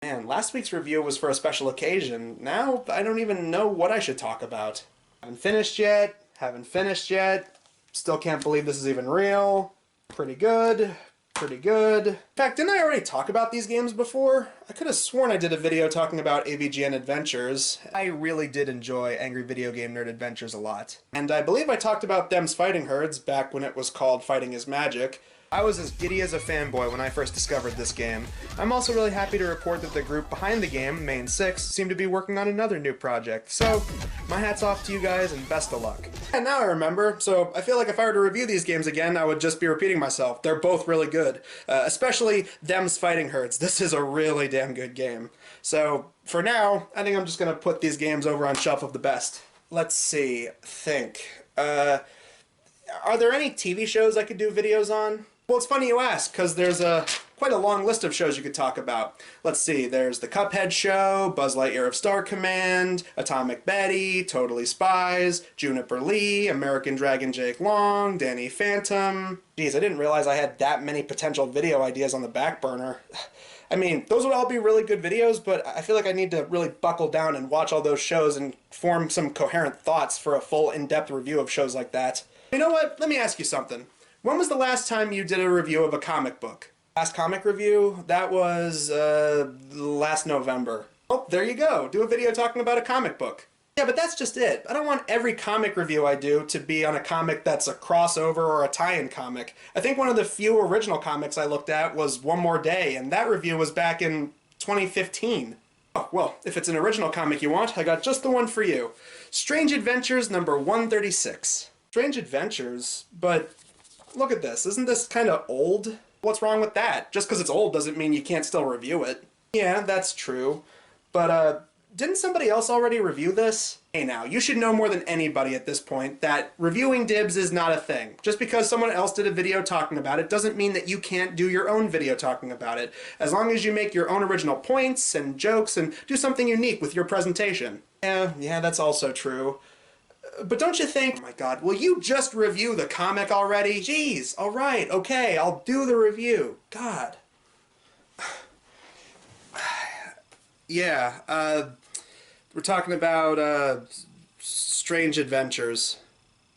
Man, last week's review was for a special occasion. Now I don't even know what I should talk about. Haven't finished yet. Haven't finished yet. Still can't believe this is even real. Pretty good. Pretty good. In fact, didn't I already talk about these games before? I could have sworn I did a video talking about AVGN Adventures. I really did enjoy Angry Video Game Nerd Adventures a lot. And I believe I talked about Them's Fighting Herds back when it was called Fighting is Magic. I was as giddy as a fanboy when I first discovered this game. I'm also really happy to report that the group behind the game, Main 6, seem to be working on another new project. So, my hat's off to you guys and best of luck. And now I remember, so I feel like if I were to review these games again, I would just be repeating myself. They're both really good. Especially Them's Fighting Herds. This is a really damn good game. So, for now, I think I'm just gonna put these games over on Shelf of the Best. Let's see, think. Are there any TV shows I could do videos on? Well, it's funny you ask, because there's quite a long list of shows you could talk about. Let's see, there's The Cuphead Show, Buzz Lightyear of Star Command, Atomic Betty, Totally Spies, Juniper Lee, American Dragon Jake Long, Danny Phantom. Geez, I didn't realize I had that many potential video ideas on the back burner. I mean, those would all be really good videos, but I feel like I need to really buckle down and watch all those shows and form some coherent thoughts for a full in-depth review of shows like that. You know what? Let me ask you something. When was the last time you did a review of a comic book? Last comic review? That was, last November. Oh, there you go. Do a video talking about a comic book. Yeah, but that's just it. I don't want every comic review I do to be on a comic that's a crossover or a tie-in comic. I think one of the few original comics I looked at was One More Day, and that review was back in 2015. Oh, well, if it's an original comic you want, I got just the one for you. Strange Adventures number 136. Strange Adventures? But look at this. Isn't this kind of old? What's wrong with that? Just because it's old doesn't mean you can't still review it. Yeah, that's true. But, didn't somebody else already review this? Hey now, you should know more than anybody at this point that reviewing dibs is not a thing. Just because someone else did a video talking about it doesn't mean that you can't do your own video talking about it, as long as you make your own original points and jokes and do something unique with your presentation. Yeah, that's also true. But don't you think, oh my god, will you just review the comic already? Jeez, alright, okay, I'll do the review. God. Yeah, we're talking about, Strange Adventures.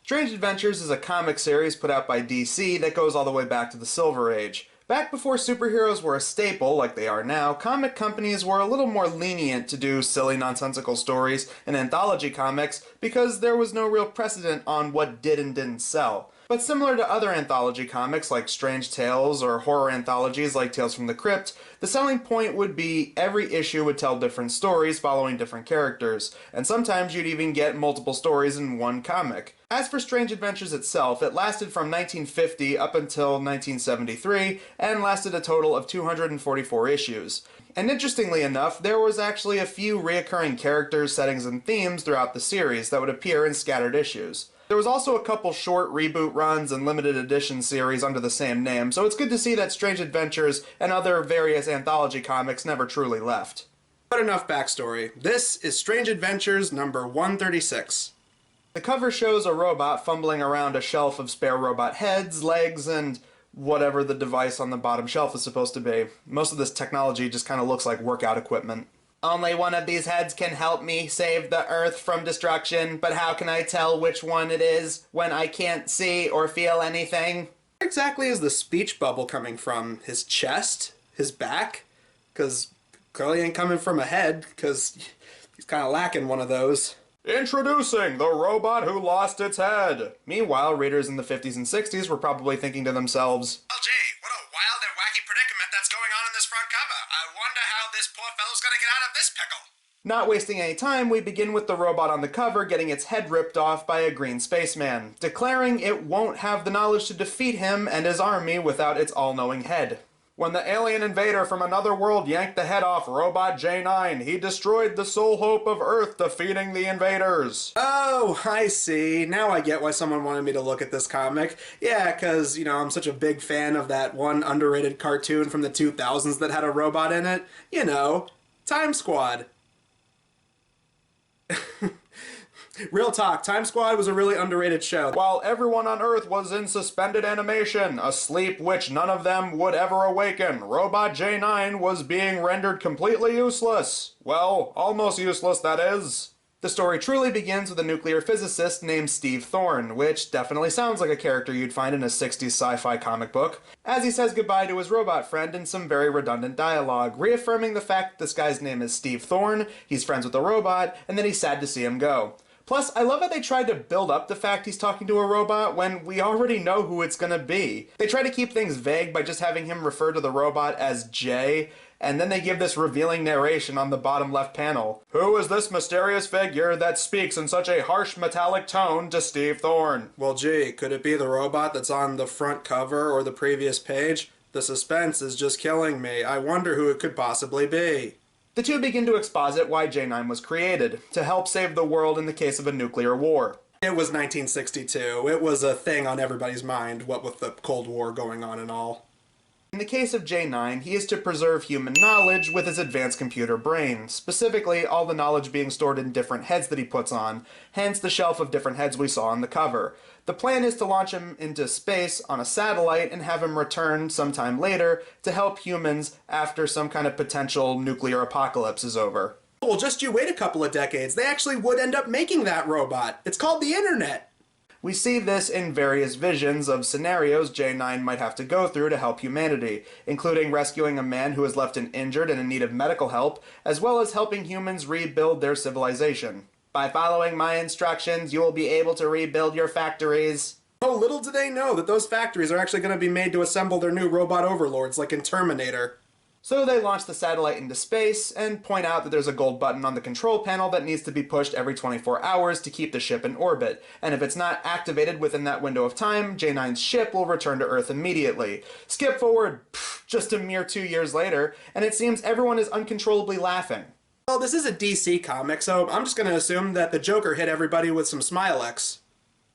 Strange Adventures is a comic series put out by DC that goes all the way back to the Silver Age. Back before superheroes were a staple, like they are now, comic companies were a little more lenient to do silly, nonsensical stories and anthology comics because there was no real precedent on what did and didn't sell. But similar to other anthology comics like Strange Tales or horror anthologies like Tales from the Crypt, the selling point would be every issue would tell different stories following different characters, and sometimes you'd even get multiple stories in one comic. As for Strange Adventures itself, it lasted from 1950 up until 1973, and lasted a total of 244 issues. And interestingly enough, there was actually a few reoccurring characters, settings, and themes throughout the series that would appear in scattered issues. There was also a couple short reboot runs and limited edition series under the same name, so it's good to see that Strange Adventures and other various anthology comics never truly left. But enough backstory. This is Strange Adventures number 136. The cover shows a robot fumbling around a shelf of spare robot heads, legs, and whatever the device on the bottom shelf is supposed to be. Most of this technology just kind of looks like workout equipment. Only one of these heads can help me save the Earth from destruction, but how can I tell which one it is when I can't see or feel anything? Where exactly is the speech bubble coming from? His chest? His back? Because clearly ain't coming from a head, because he's kind of lacking one of those. Introducing the robot who lost its head! Meanwhile, readers in the 50s and 60s were probably thinking to themselves, "Well, gee, what a wild and wacky predicament that's going on in this front cover. I wonder how this poor fellow's gonna get out of this pickle." Not wasting any time, we begin with the robot on the cover getting its head ripped off by a green spaceman, declaring it won't have the knowledge to defeat him and his army without its all-knowing head. When the alien invader from another world yanked the head off Robot J9, he destroyed the sole hope of Earth, defeating the invaders. Oh, I see. Now I get why someone wanted me to look at this comic. Yeah, because, you know, I'm such a big fan of that one underrated cartoon from the 2000s that had a robot in it. You know, Time Squad. Real talk, Time Squad was a really underrated show. While everyone on Earth was in suspended animation, a sleep which none of them would ever awaken, Robot J9 was being rendered completely useless. Well, almost useless, that is. The story truly begins with a nuclear physicist named Steve Thorne, which definitely sounds like a character you'd find in a 60s sci-fi comic book, as he says goodbye to his robot friend in some very redundant dialogue, reaffirming the fact that this guy's name is Steve Thorne, he's friends with the robot, and that he's sad to see him go. Plus, I love how they tried to build up the fact he's talking to a robot when we already know who it's gonna be. They try to keep things vague by just having him refer to the robot as Jay, and then they give this revealing narration on the bottom left panel. Who is this mysterious figure that speaks in such a harsh metallic tone to Steve Thorne? Well, gee, could it be the robot that's on the front cover or the previous page? The suspense is just killing me. I wonder who it could possibly be. The two begin to exposit why J9 was created, to help save the world in the case of a nuclear war. It was 1962. It was a thing on everybody's mind, what with the Cold War going on and all. In the case of J9, he is to preserve human knowledge with his advanced computer brain, specifically all the knowledge being stored in different heads that he puts on, hence the shelf of different heads we saw on the cover. The plan is to launch him into space on a satellite and have him return sometime later to help humans after some kind of potential nuclear apocalypse is over. Well, just you wait a couple of decades, they actually would end up making that robot. It's called the Internet. We see this in various visions of scenarios J9 might have to go through to help humanity, including rescuing a man who is left injured and in need of medical help, as well as helping humans rebuild their civilization. By following my instructions, you will be able to rebuild your factories. Oh, little do they know that those factories are actually going to be made to assemble their new robot overlords like in Terminator. So they launch the satellite into space and point out that there's a gold button on the control panel that needs to be pushed every 24 hours to keep the ship in orbit, and if it's not activated within that window of time, J9's ship will return to Earth immediately. Skip forward just a mere 2 years later, and it seems everyone is uncontrollably laughing. Well, this is a DC comic, so I'm just going to assume that the Joker hit everybody with some Smilex.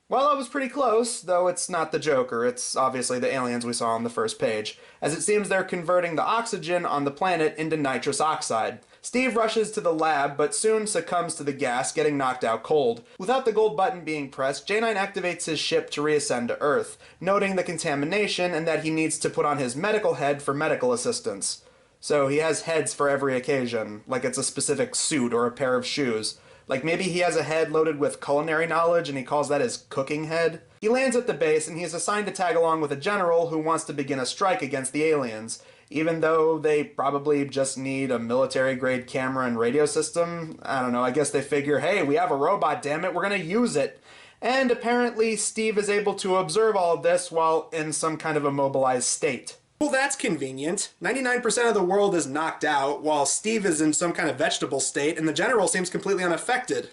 Well, I was pretty close, though it's not the Joker, it's obviously the aliens we saw on the first page, as it seems they're converting the oxygen on the planet into nitrous oxide. Steve rushes to the lab, but soon succumbs to the gas, getting knocked out cold. Without the gold button being pressed, J9 activates his ship to reascend to Earth, noting the contamination and that he needs to put on his medical head for medical assistance. So he has heads for every occasion, like it's a specific suit or a pair of shoes. Like maybe he has a head loaded with culinary knowledge and he calls that his cooking head. He lands at the base and he is assigned to tag along with a general who wants to begin a strike against the aliens, even though they probably just need a military-grade camera and radio system. I don't know, I guess they figure, hey, we have a robot, damn it, we're gonna use it. And apparently Steve is able to observe all of this while in some kind of immobilized state. Well, that's convenient. 99% of the world is knocked out, while Steve is in some kind of vegetable state, and the general seems completely unaffected.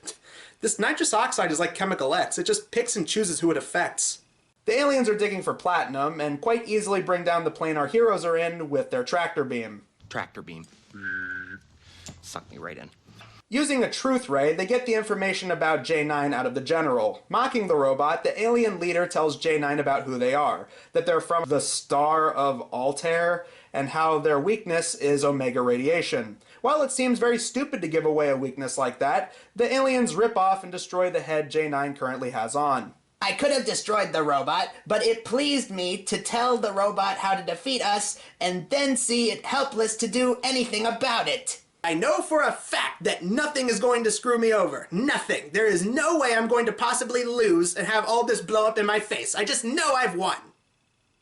This nitrous oxide is like Chemical X. It just picks and chooses who it affects. The aliens are digging for platinum, and quite easily bring down the plane our heroes are in with their tractor beam. Tractor beam. Suck me right in. Using a truth ray, they get the information about J9 out of the general. Mocking the robot, the alien leader tells J9 about who they are, that they're from the star of Altair, and how their weakness is Omega radiation. While it seems very stupid to give away a weakness like that, the aliens rip off and destroy the head J9 currently has on. I could have destroyed the robot, but it pleased me to tell the robot how to defeat us, and then see it helpless to do anything about it. I know for a fact that nothing is going to screw me over. Nothing. There is no way I'm going to possibly lose and have all this blow up in my face. I just know I've won.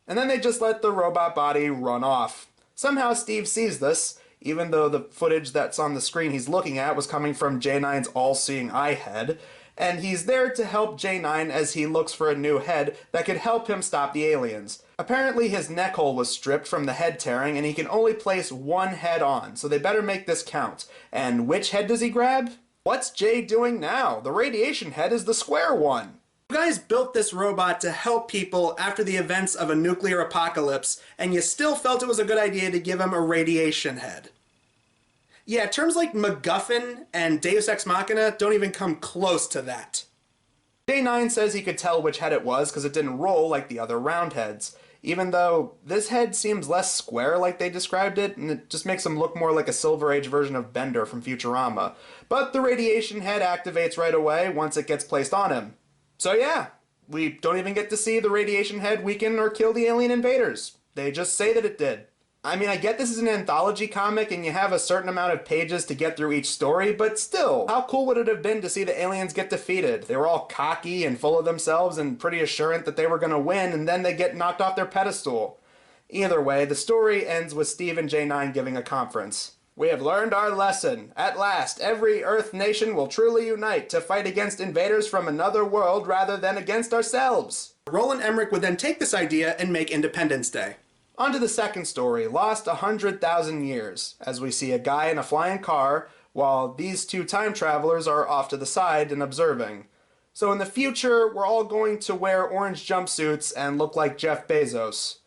And then they just let the robot body run off. Somehow Steve sees this, even though the footage that's on the screen he's looking at was coming from J9's all-seeing eye head, and he's there to help J9 as he looks for a new head that could help him stop the aliens. Apparently his neck hole was stripped from the head tearing and he can only place one head on, so they better make this count. And which head does he grab? What's Jay doing now? The radiation head is the square one. You guys built this robot to help people after the events of a nuclear apocalypse, and you still felt it was a good idea to give him a radiation head. Yeah, terms like MacGuffin and Deus Ex Machina don't even come close to that. J9 says he could tell which head it was because it didn't roll like the other round heads. even though this head seems less square like they described it, and it just makes him look more like a Silver Age version of Bender from Futurama. But the radiation head activates right away once it gets placed on him. So yeah, we don't even get to see the radiation head weaken or kill the alien invaders. They just say that it did. I mean, I get this is an anthology comic and you have a certain amount of pages to get through each story, but still, how cool would it have been to see the aliens get defeated? They were all cocky and full of themselves and pretty assurant that they were going to win, and then they get knocked off their pedestal. Either way, the story ends with Steve and J9 giving a conference. We have learned our lesson. At last, every Earth nation will truly unite to fight against invaders from another world rather than against ourselves. Roland Emmerich would then take this idea and make Independence Day. On to the second story, Lost 100,000 Years, as we see a guy in a flying car while these two time travelers are off to the side and observing. So in the future, we're all going to wear orange jumpsuits and look like Jeff Bezos.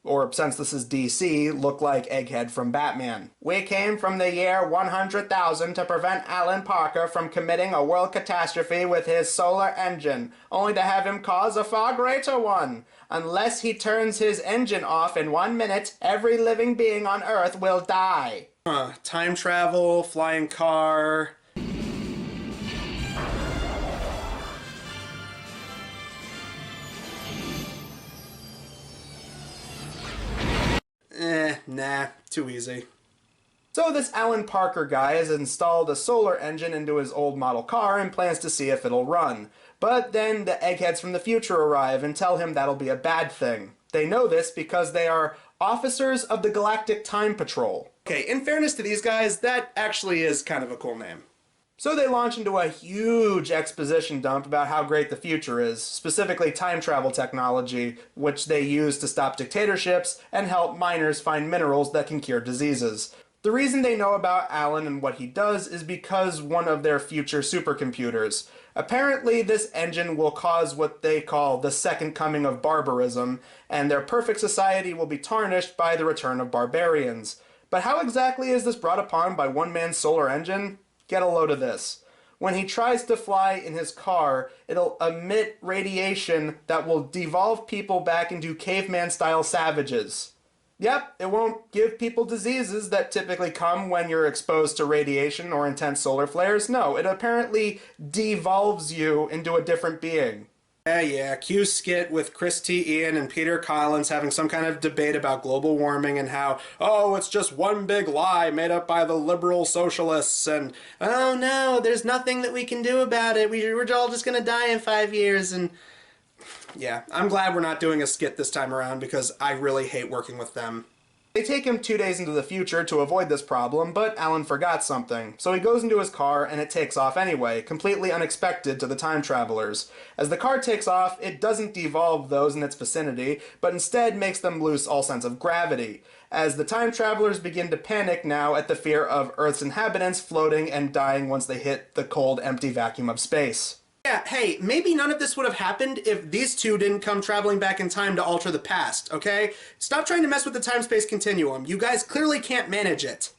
Or, since this is DC, look like Egghead from Batman. We came from the year 100,000 to prevent Alan Parker from committing a world catastrophe with his solar engine, only to have him cause a far greater one. Unless he turns his engine off in 1 minute, every living being on Earth will die. Time travel, flying car. Nah, too easy. So this Alan Parker guy has installed a solar engine into his old model car and plans to see if it'll run. But then the eggheads from the future arrive and tell him that'll be a bad thing. They know this because they are officers of the Galactic Time Patrol. Okay, in fairness to these guys, that actually is kind of a cool name. So they launch into a huge exposition dump about how great the future is, specifically time travel technology, which they use to stop dictatorships and help miners find minerals that can cure diseases. The reason they know about Alan and what he does is because one of their future supercomputers. Apparently this engine will cause what they call the second coming of barbarism, and their perfect society will be tarnished by the return of barbarians. But how exactly is this brought upon by one man's solar engine? Get a load of this. When he tries to fly in his car, it'll emit radiation that will devolve people back into caveman-style savages. Yep, it won't give people diseases that typically come when you're exposed to radiation or intense solar flares. No, it apparently devolves you into a different being. Yeah, Q skit with Chris T. Ian and Peter Collins having some kind of debate about global warming and how, oh, it's just one big lie made up by the liberal socialists, and, oh no, there's nothing that we can do about it. We're all just gonna die in 5 years, and yeah, I'm glad we're not doing a skit this time around because I really hate working with them. They take him 2 days into the future to avoid this problem, but Alan forgot something, so he goes into his car and it takes off anyway, completely unexpected to the time travelers. As the car takes off, it doesn't devolve those in its vicinity, but instead makes them lose all sense of gravity, as the time travelers begin to panic now at the fear of Earth's inhabitants floating and dying once they hit the cold, empty vacuum of space. Yeah, hey, maybe none of this would have happened if these two didn't come traveling back in time to alter the past, okay? Stop trying to mess with the time-space continuum. You guys clearly can't manage it.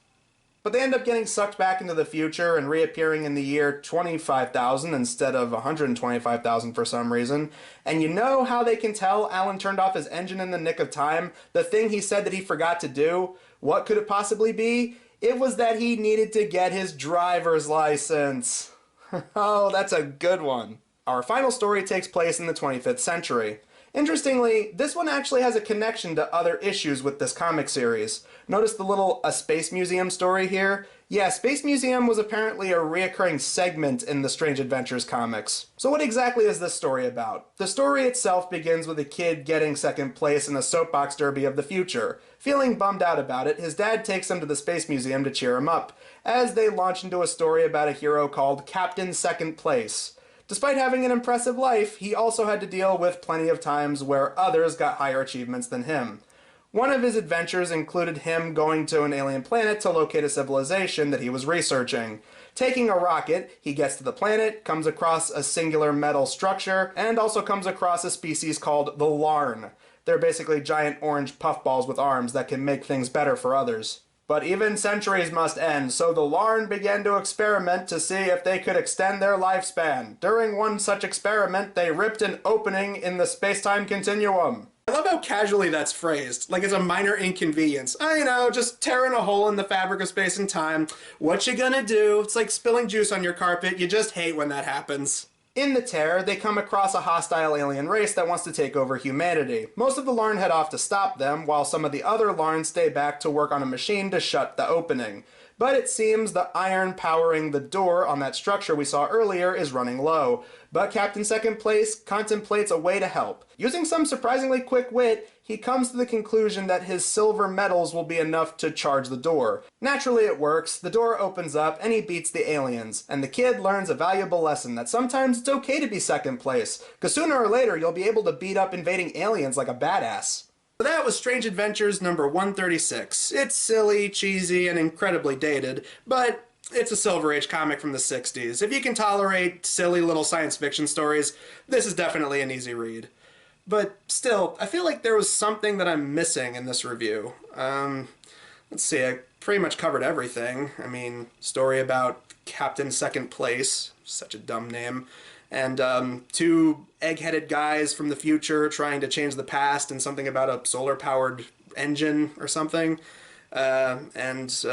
But they end up getting sucked back into the future and reappearing in the year 25,000 instead of 125,000 for some reason. And you know how they can tell Alan turned off his engine in the nick of time? The thing he said that he forgot to do? What could it possibly be? It was that he needed to get his driver's license. Oh, that's a good one. Our final story takes place in the 25th century. Interestingly, this one actually has a connection to other issues with this comic series. Notice the little A Space Museum story here? Yeah, Space Museum was apparently a reoccurring segment in the Strange Adventures comics. So what exactly is this story about? The story itself begins with a kid getting second place in a soapbox derby of the future. Feeling bummed out about it, his dad takes him to the Space Museum to cheer him up, as they launch into a story about a hero called Captain Second Place. Despite having an impressive life, he also had to deal with plenty of times where others got higher achievements than him. One of his adventures included him going to an alien planet to locate a civilization that he was researching. Taking a rocket, he gets to the planet, comes across a singular metal structure, and also comes across a species called the Larn. They're basically giant orange puffballs with arms that can make things better for others. But even centuries must end, so the Larn began to experiment to see if they could extend their lifespan. During one such experiment, they ripped an opening in the space-time continuum. I love how casually that's phrased, like it's a minor inconvenience. You know, just tearing a hole in the fabric of space and time. What you gonna do? It's like spilling juice on your carpet. You just hate when that happens. In the tear, they come across a hostile alien race that wants to take over humanity. Most of the Larn head off to stop them, while some of the other Larn stay back to work on a machine to shut the opening. But it seems the iron powering the door on that structure we saw earlier is running low. But Captain Second Place contemplates a way to help. Using some surprisingly quick wit, he comes to the conclusion that his silver metals will be enough to charge the door. Naturally it works, the door opens up and he beats the aliens, and the kid learns a valuable lesson that sometimes it's okay to be second place, because sooner or later you'll be able to beat up invading aliens like a badass. So that was Strange Adventures number 136. It's silly, cheesy, and incredibly dated, but it's a Silver Age comic from the 60s. If you can tolerate silly little science fiction stories, this is definitely an easy read. But still, I feel like there was something that I'm missing in this review. Let's see, I pretty much covered everything. I mean, story about Captain Second Place, such a dumb name, and two egg-headed guys from the future trying to change the past, and something about a solar-powered engine or something, and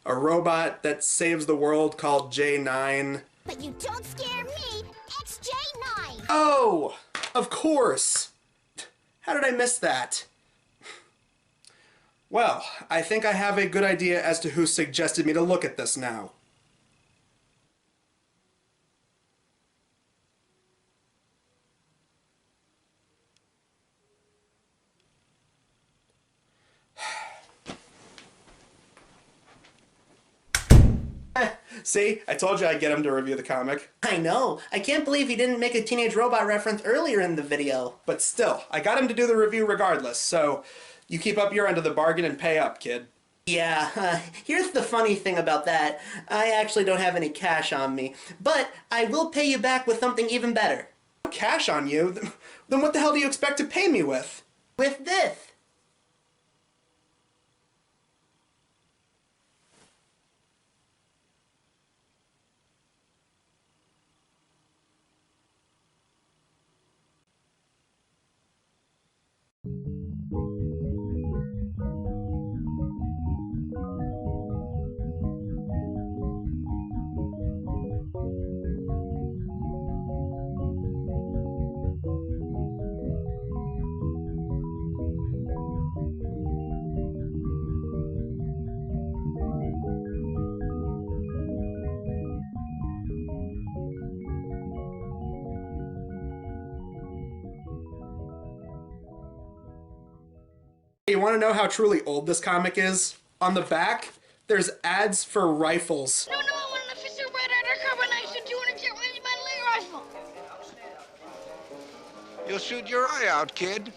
a robot that saves the world called J9. But you don't scare me, it's J9! Oh, of course! How did I miss that? Well, I think I have a good idea as to who suggested me to look at this now. See? I told you I'd get him to review the comic. I know. I can't believe he didn't make a Teenage Robot reference earlier in the video. But still, I got him to do the review regardless, so you keep up your end of the bargain and pay up, kid. Yeah, here's the funny thing about that. I actually don't have any cash on me, but I will pay you back with something even better. Cash on you? Then what the hell do you expect to pay me with? With this. You want to know how truly old this comic is? On the back, there's ads for rifles. No, I want an officer red undercover knife and 200 jet my rifle. You'll shoot your eye out, kid.